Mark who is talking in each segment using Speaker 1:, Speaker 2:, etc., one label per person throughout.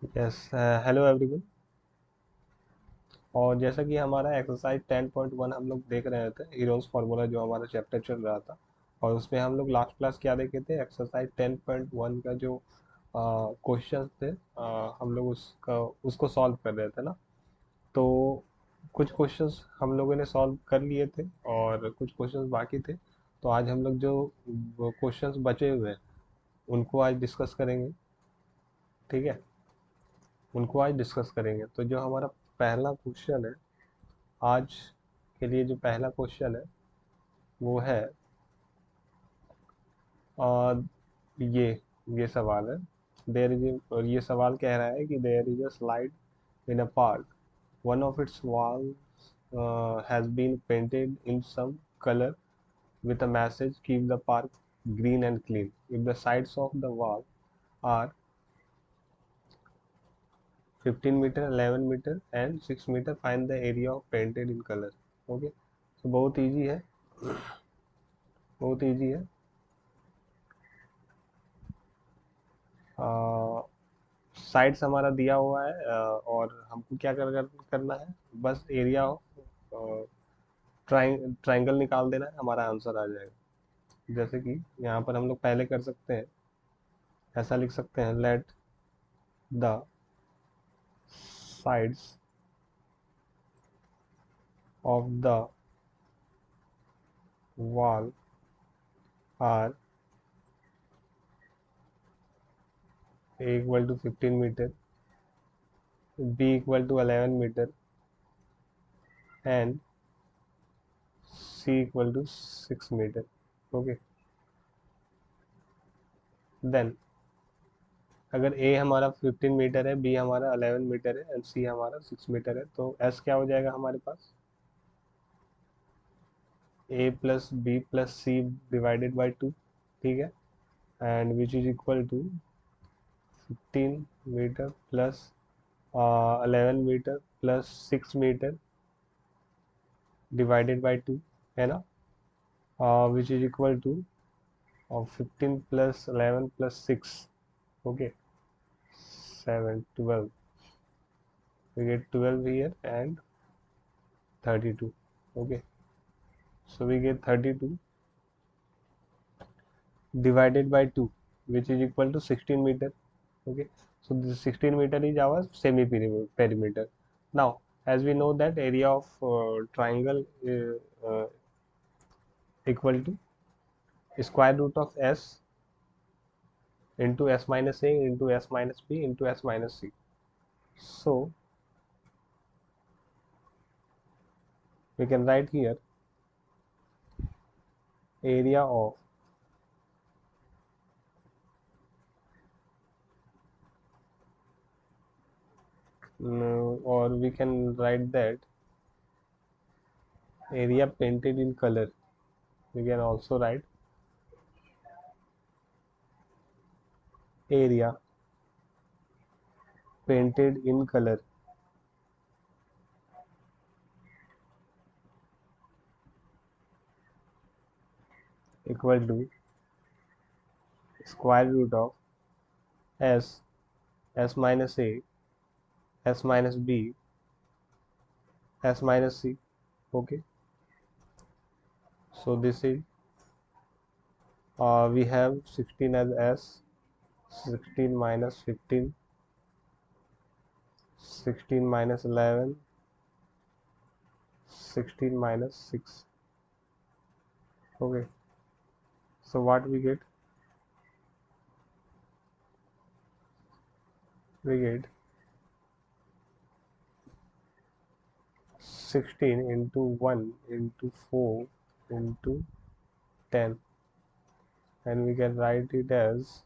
Speaker 1: Yes. Hello everyone. और जैसा कि हमारा एक्सरसाइज 10.1 हम लोग देख रहे थे, हीरोज फार्मूला जो हमारा चैप्टर चल रहा था। और उसमें हम लोग लास्ट क्लास क्या देखे थे, एक्सरसाइज 10.1 का जो क्वेश्चंस थे, हम लोग उसका उसको सॉल्व कर रहे थे ना। तो कुछ क्वेश्चंस हम लोगों ने सॉल्व कर लिए थे और कुछ क्वेश्चंस बाकी थे। तो आज हम लोग जो क्वेश्चंस बचे हुए हैं उनको आज डिस्कस करेंगे। ठीक है, उनको आज डिस्कस करेंगे। तो जो हमारा पहला क्वेश्चन है आज के लिए, जो पहला क्वेश्चन है वो है आ, ये ये सवाल है। देयर इज, और ये सवाल कह रहा है कि there is a slide in a park, one of its walls has been painted in some color with a message, keep the park green and clean. If the sides of the wall are 15 meter, 11 meter and 6 meter, find the area of painted in color. Okay, तो बहुत easy है, बहुत easy है। Sides हमारा दिया हुआ है, और हमको क्या करना है, बस एरिया ऑफ ट्राइंगल निकाल देना है, हमारा आंसर आ जाएगा। जैसे कि यहाँ पर हम लोग पहले कर सकते हैं, ऐसा लिख सकते हैं, let the sides of the wall are a equal to 15 metre, b equal to 11 metre and c equal to 6 metre. Okay, then अगर ए हमारा 15 मीटर है, बी हमारा 11 मीटर है एंड सी हमारा 6 मीटर है, तो एस क्या हो जाएगा हमारे पास, A plus B plus C divided by 2। ठीक है, and which is equal to 15 metre plus 11 metre plus 6 metre divided by 2, है ना, which is equal to 15 plus 11 plus 6, okay, 7 12, we get 12 here and 32। okay, so we get 32 divided by 2, which is equal to 16 meter. Okay, so this 16 meter is our semi perimeter. Now as we know that area of triangle equal to square root of s into s minus a into s minus b into s minus c. So we can write here area of or we can write that area painted in color. We can also write area painted in color equal to square root of s, s minus a, s minus b, s minus c. Okay, so this is we have 16 as s, 16 minus 15, 16 minus 11, 16 minus 6. Okay, so what we get, we get 16 into 1 into 4 into 10, and we can write it as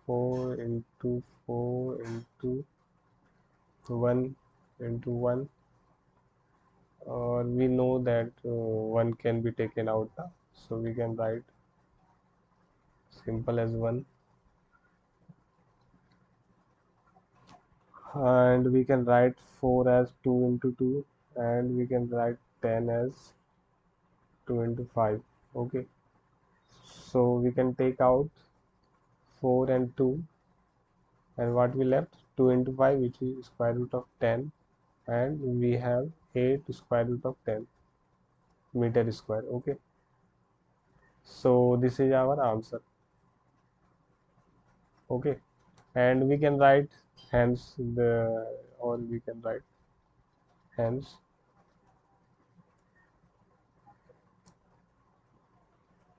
Speaker 1: 4 into 4 into 1 into 1, or we know that 1 can be taken out, so we can write simple as 1, and we can write 4 as 2 into 2, and we can write 10 as 2 into 5. Okay, so we can take out 4 and 2, and what we left, 2 into 5, which is square root of 10, and we have 8 square root of 10 meter square. Okay, so this is our answer. Okay, and we can write hence or we can write hence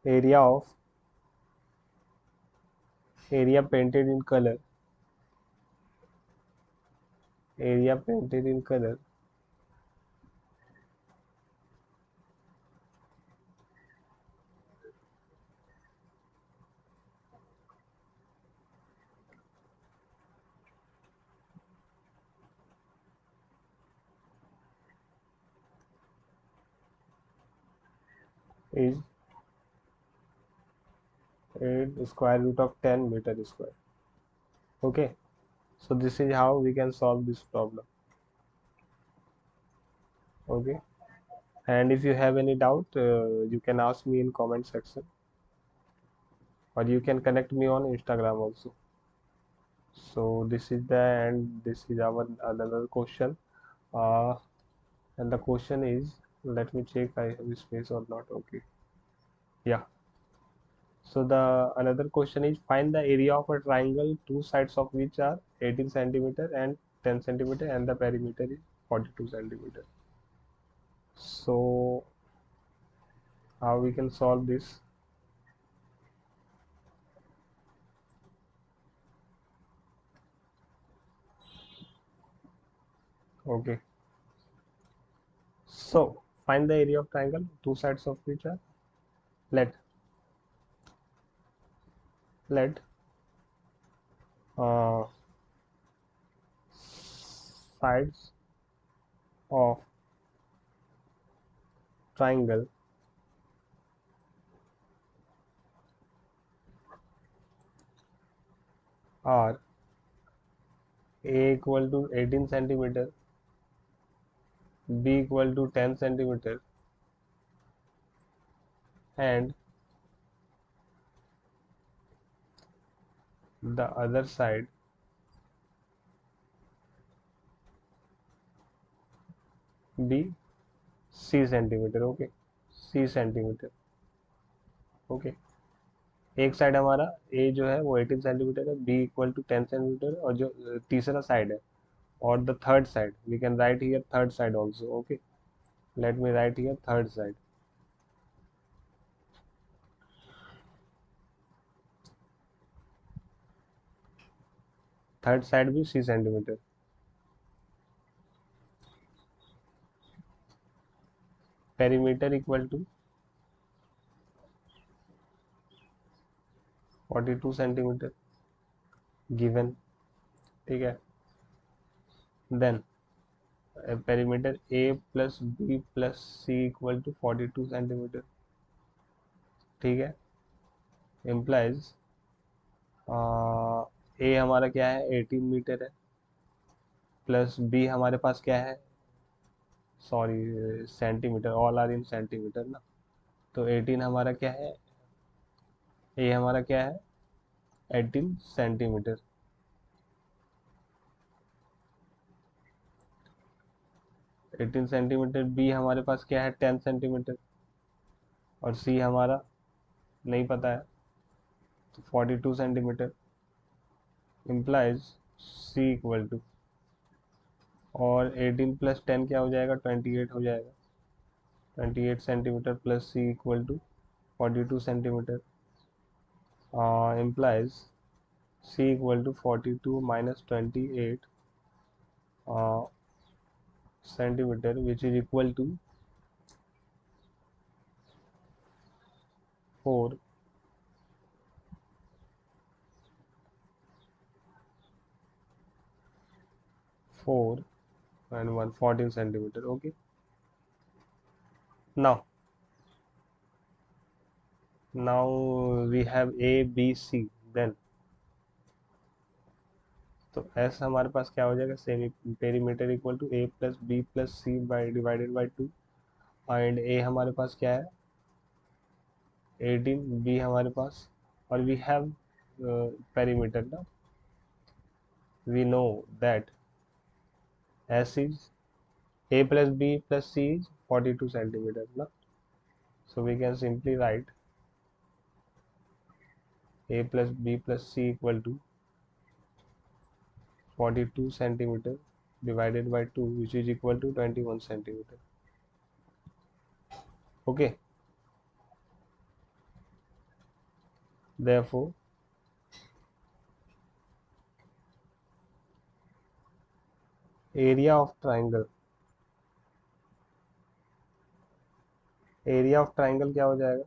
Speaker 1: area of area painted in color, area painted in color is 8 square root of 10 meter square. Okay, so this is how we can solve this problem. Okay, and if you have any doubt, you can ask me in comment section, or you can connect me on Instagram also. So this is the end. This is our another question, uh, and the question is, let me check I have space or not. Okay, yeah. So the another question is, find the area of a triangle, two sides of which are 18 centimeter and 10 centimeter, and the perimeter is 42 centimeter. So how we can solve this? Okay, so find the area of triangle, two sides of which are, let let uh, sides of triangle are A equal to 18 centimeter, B equal to 10 centimeter, and the other side be C centimeter. Okay, C centimeter. Okay, एक side हमारा ए जो है वो 18 centimetre है, B equal to 10 centimetre, और जो तीसरा side है, और the third side we can write here third side also. Okay, let me write here third side. Third side भी 6 centimetre. Perimeter equal to 42 centimetre given. ठीक है, then perimeter a plus B plus c equal to 42 centimetre. ठीक है, implies ए हमारा क्या है, 18 metre है, plus B हमारे पास क्या है, sorry centimetre, all are in centimetre ना. तो 18 हमारा क्या है, ए हमारा क्या है, 18 सेंटीमीटर. 18 सेंटीमीटर, बी हमारे पास क्या है, 10 सेंटीमीटर, और सी हमारा नहीं पता है, तो 42 centimetre. Implies c equal to, और 18 प्लस 10 क्या हो जाएगा, 28 हो जाएगा. 28 centimetre plus c equal to 42 centimetre. Implies c equal to 42 minus 28 centimeter, which is equal to 4 4 and 1 14 centimeter. Okay, now we have a b c, then तो s हमारे पास क्या हो जाएगा, semi perimeter equal to a plus B plus c by divided by 2, and a हमारे पास क्या है, 18, b हमारे पास, और वी हैव पेरीमीटर ना, we know that S is A plus B plus C is 42 centimeters. Na? So we can simply write A plus B plus C equal to 42 centimeter divided by 2, which is equal to 21 centimeter. Okay. Therefore, area of triangle क्या हो जाएगा?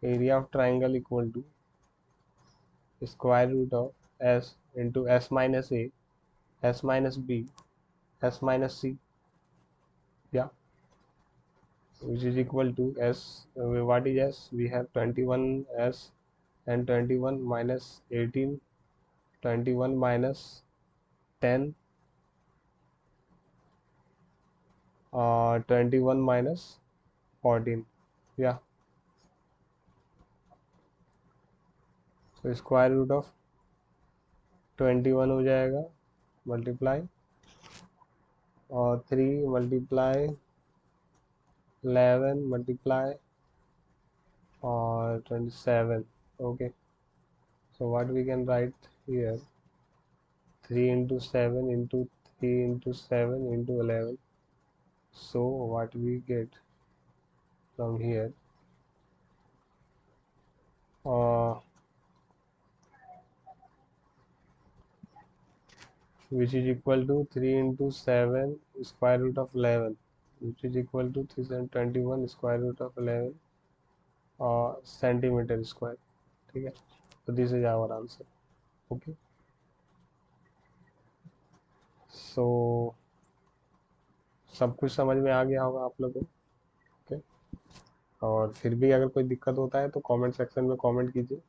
Speaker 1: Area of triangle equal to square root of s into s minus a, s minus b, s minus c, yeah, which is equal to s. What is s? We have 21 s and 21 minus 18, 21 minus 10, 21 minus 14, yeah. तो square root of 21 हो जाएगा multiply और 3 multiply 11 multiply और 27. Okay, so what we can write here, 3 into 7 into 3 into 7 into 11. So what we get from here, uh, which is equal to 3 into 7 square root of 11, which is equal to 321 square root of 11 centimeter square. ठीक है, so this is our answer. Okay, so सब कुछ समझ में आ गया होगा आप लोगों को. Okay, और फिर भी अगर कोई दिक्कत होता है तो कमेंट सेक्शन में कमेंट कीजिए.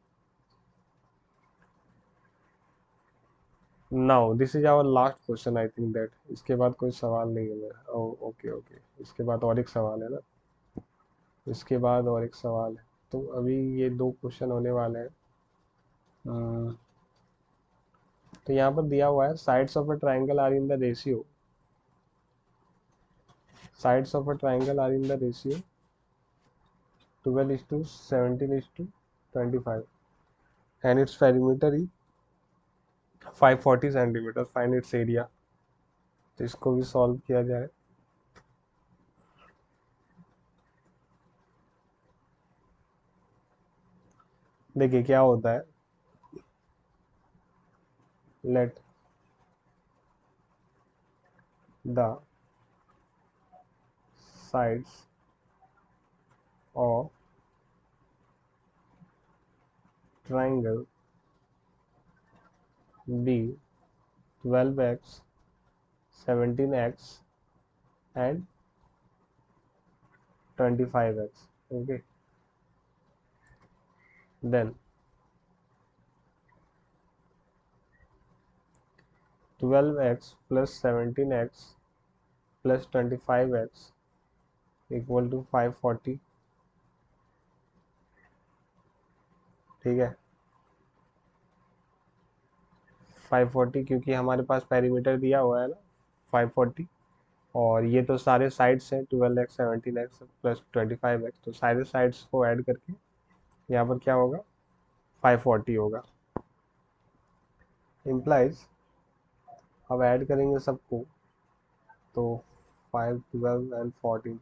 Speaker 1: Now this is our last question. I think that इसके बाद कोई सवाल नहीं है मेरा. ओके ओके, इसके बाद और एक सवाल है ना, इसके बाद और एक सवाल है. तो अभी ये 2 क्वेश्चन होने वाले हैं. तो यहाँ पर दिया हुआ है sides of a triangle are in the ratio, sides of a triangle are in the ratio 12:17:25 and its perimeter is 540 centimeter. Find its area. तो इसको भी सॉल्व किया जाए. देखिए क्या होता है. Let the sides of triangle be 12x, 17x and 25x. Okay, then 12x plus 17x plus 25x equal to 540. ठीक है, 540 क्योंकि हमारे पास पेरीमीटर दिया हुआ है ना 540, और ये तो सारे साइड्स हैं 12x 17x प्लस 25x, तो सारे साइड्स को ऐड करके यहाँ पर क्या होगा 540 होगा. इम्प्लाइज, अब ऐड करेंगे सबको तो 5, 12 and 14,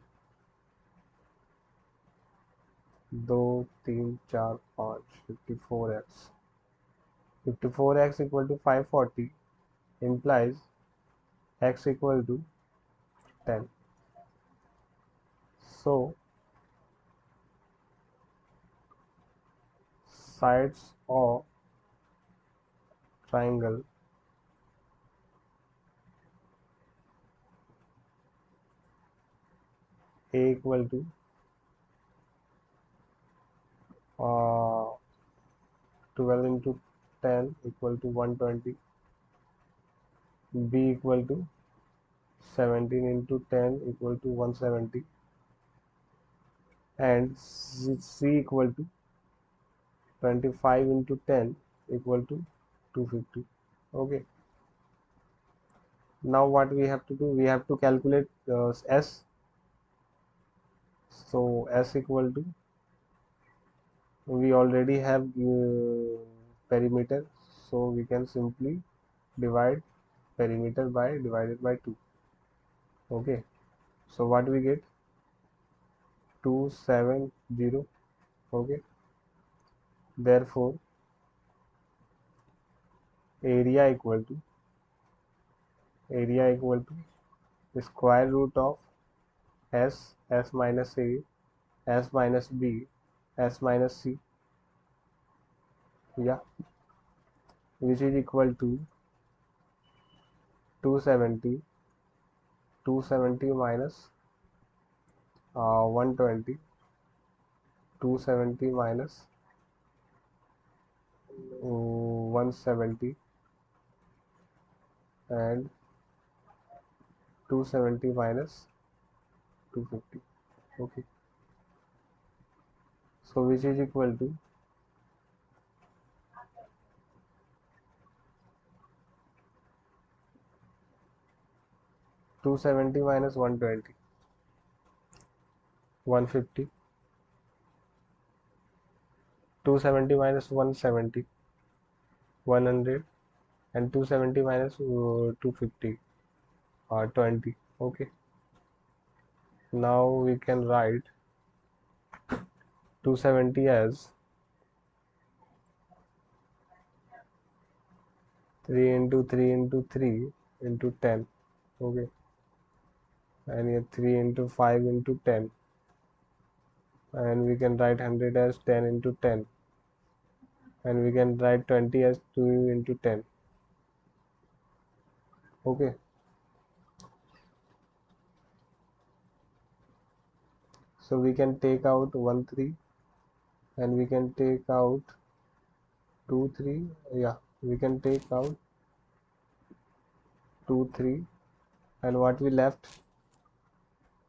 Speaker 1: 2, 3, 4, 5, 54x. 54x equal to 540 implies x equal to 10. So sides of triangle A equal to 12 into 10 equal to 120, B equal to 17 into 10 equal to 170, and C equal to 25 into 10 equal to 250. Okay, now what we have to do, we have to calculate s. So s equal to, we already have perimeter, so we can simply divide perimeter by divided by 2. Okay, so what we get, 270. Okay, therefore area equal to, square root of s minus a, s minus b, s minus c, yeah, which is equal to 270. 270 minus 120. 270 minus 170, and 270 minus 250. Okay, so which is equal to 270 minus 120, 150. 270 minus 170, 100, and 270 minus 250, 20. Okay, now we can write 270 as 3 into 3 into 3 into 10. Okay, and here 3 into 5 into 10, and we can write 100 as 10 into 10, and we can write 20 as 2 into 10. Okay, so we can take out 1 3, and we can take out 2 3. Yeah, we can take out 2 3, and what we left,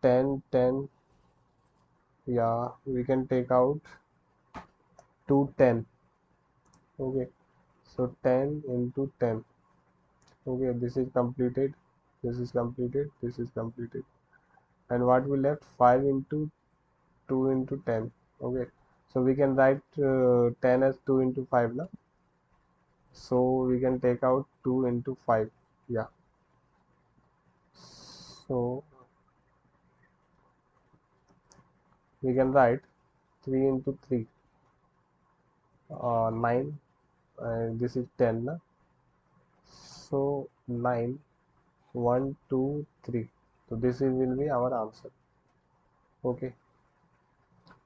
Speaker 1: 10 10. Yeah, we can take out 2 10. Okay, so 10 into 10. Okay, this is completed, this is completed, this is completed, and what we left, 5 into 2 into 10. Okay, so we can write 10 as 2 into 5 now, so we can take out 2 into 5. Yeah, so we can write 3 into 3, 9, and this is 10 na? So 9, 1 2 3, so this is will be our answer. Okay,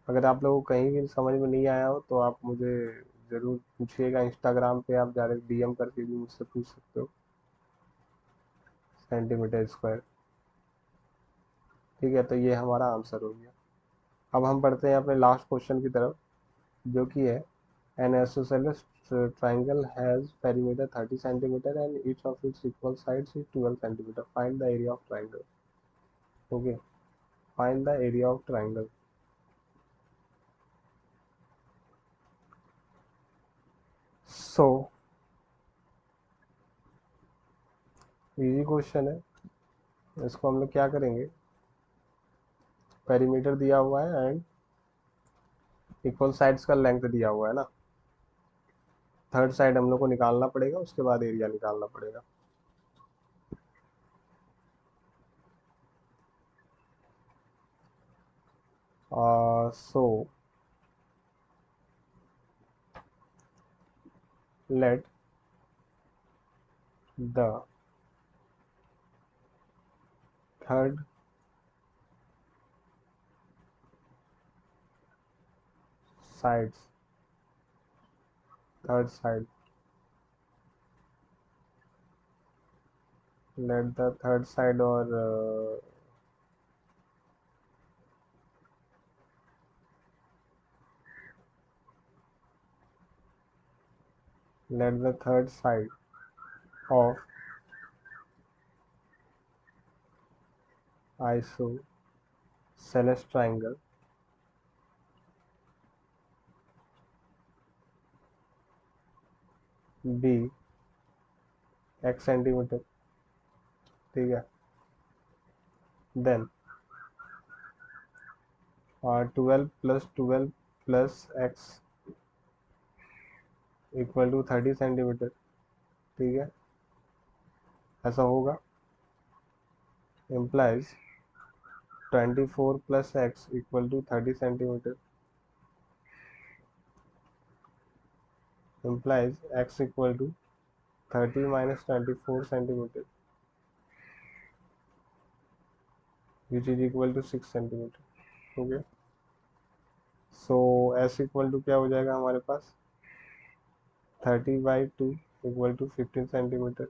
Speaker 1: अगर आप लोगों को कहीं भी समझ में नहीं आया हो तो आप मुझे ज़रूर पूछिएगा, इंस्टाग्राम पे आप डायरेक्ट डीएम करके भी मुझसे पूछ सकते हो, सेंटीमीटर स्क्वायर। ठीक है, तो ये हमारा आंसर हो गया। अब हम बढ़ते हैं अपने लास्ट क्वेश्चन की तरफ, जो कि है N isosceles triangle has perimeter 30 centimeter and each of its equal sides is 12 centimeter. Find the area of triangle. Okay, find the area of triangle. So easy question है, इसको हम लोग क्या करेंगे, पेरीमीटर दिया हुआ है एंड इक्वल साइड्स का लेंथ दिया हुआ है ना, थर्ड साइड हम लोग को निकालना पड़ेगा, उसके बाद एरिया निकालना पड़ेगा। So let the third sides third side let the third side or let the third side of isosceles triangle be x centimetre, ठीक है। Then 12 plus x equal to 30 centimetre, ठीक है। ऐसा होगा, implies 24 plus x equal to 30 centimetre, implies x equal to 30 minus 24 centimetre which is equal to 6 centimetre. Okay, so s equal to क्या हो जाएगा हमारे पास, 30/2 इक्वल टू 15 सेंटीमीटर,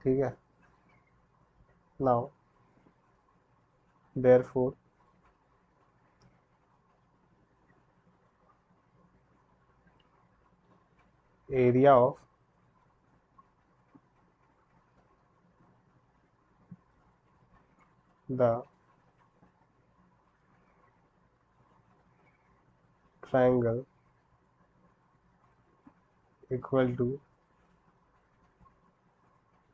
Speaker 1: ठीक है। Now therefore area of the triangle equal to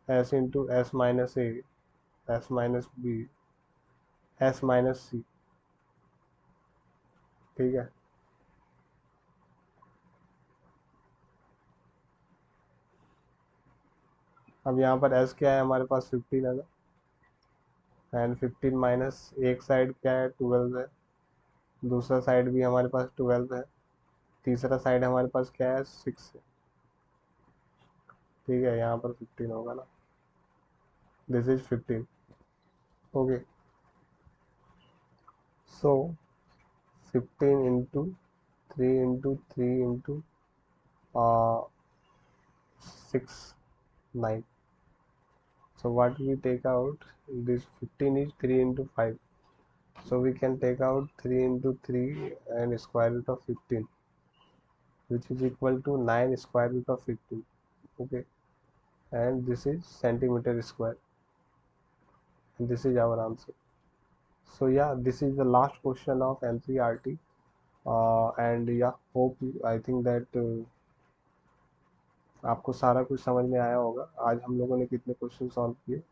Speaker 1: s into s minus a, s minus b, s minus c, ठीक है। अब यहाँ पर s क्या है हमारे पास, 15 है ना, एंड 15 माइनस एक साइड क्या है, 12 है, दूसरा साइड भी हमारे पास 12 है, तीसरा साइड हमारे पास क्या है, 6 है, ठीक है। यहाँ पर 15 होगा ना, this is 15। Okay, so 15 into 3 into 3 into 6, 9, so what we take out, this 15 is 3 into 5, so we can take out 3 into 3 and square root of 15, which is equal to 9 square root of 15, okay, and this is centimeter square, and this is our answer. So yeah, this is the last question of NCERT, and yeah, hope I think that आपको सारा कुछ समझ में आया होगा। आज हम लोगों ने कितने क्वेश्चन सॉल्व किए,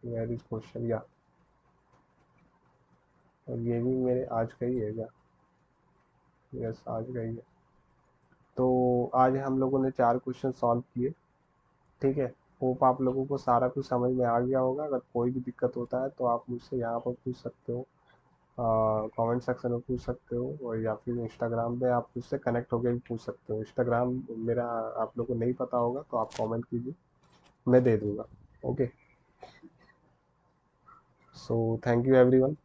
Speaker 1: वेयर इज क्वेश्चन, या और ये भी मेरे आज का ही है क्या, यस आज का ही है। तो आज हम लोगों ने 4 क्वेश्चन सॉल्व किए, ठीक है। होप आप लोगों को सारा कुछ समझ में आ गया होगा। अगर कोई भी दिक्कत होता है तो आप मुझसे यहाँ पर पूछ सकते हो, कमेंट सेक्शन में पूछ सकते हो, और या फिर इंस्टाग्राम पे आप मुझसे कनेक्ट होकर भी पूछ सकते हो। इंस्टाग्राम मेरा आप लोगों को नहीं पता होगा तो आप कमेंट कीजिए, मैं दे दूँगा। Okay, so thank you everyone.